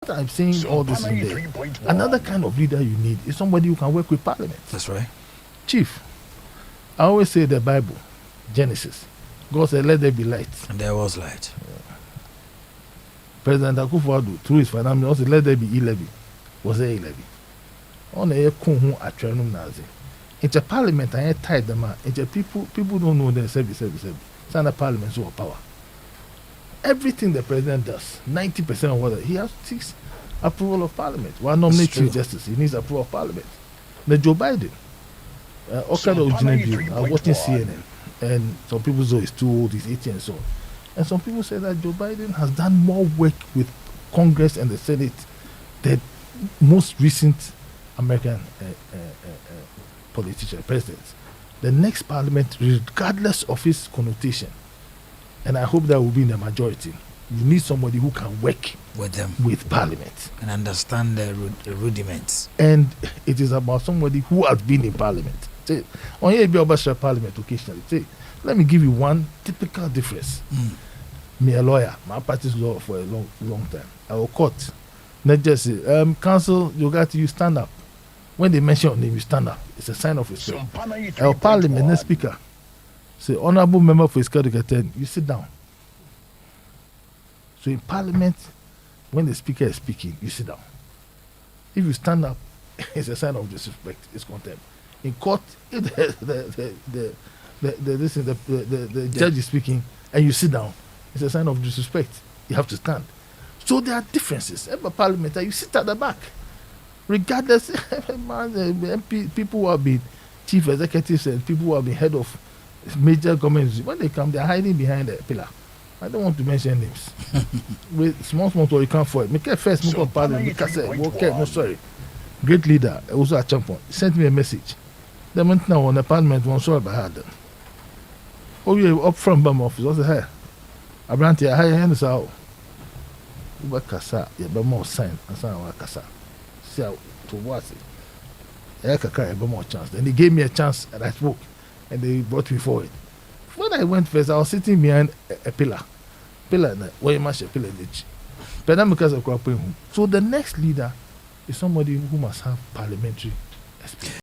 what I'm saying, all this in there, another kind of leader you need is somebody who can work with Parliament. That's right. Chief, I always say the Bible, Genesis, God said, let there be light. And there was light. President Akufo-Addo, through his finance, also let there be e-levy. Was there e-levy? On a kunhu atrenum nazi. Into Parliament, I ain't tied them out. Into people don't know their service. Stand Parliament so power. Everything the president does, 90% of what he has seeks approval of Parliament. While nominate Chief Justice, he needs approval of Parliament. The Joe Biden, I was watching CNN, and some people say he's too old, he's 80 and so on. And some people say that Joe Biden has done more work with Congress and the Senate than most recent American politician presidents. The next Parliament, regardless of its connotation, and I hope that will be in the majority, you need somebody who can work with them, with Parliament, and understand the rudiments. And it is about somebody who has been in Parliament. Say, on here be about Parliament occasionally. Say, let me give you one typical difference. Me a lawyer, my practice law for a long time. I will court. Not just say, counsel, you got to stand up. When they mention your name, you stand up. It's a sign of respect. Our Parliament, the Speaker, say, honorable member for his Curtain, you sit down. So in Parliament, when the Speaker is speaking, you sit down. If you stand up, it's a sign of disrespect. It's contempt. In court, if the judge is speaking and you sit down, it's a sign of disrespect. You have to stand. So there are differences. Every parliamentary, you sit at the back. Regardless, MP, people who have been chief executives and people who have been head of major governments, when they come, they're hiding behind a pillar. I don't want to mention names. With small, you can't afford it. Make it first, move on parliament. No, sorry. Great leader, also a champion. Sent me a message. The moment now on the parliament, one sorry about that. Oh, you up front by my office. I said, hey, I brand here, high hands out. You kasa, you be more sign, and sign kasa. See how to what it. I can carry more chance. Then they gave me a chance, and I spoke, and they brought me forward. When I went first, I was sitting behind a pillar. Pillar, where you mash a pillar, but then because of home. So the next leader is somebody who must have parliamentary experience.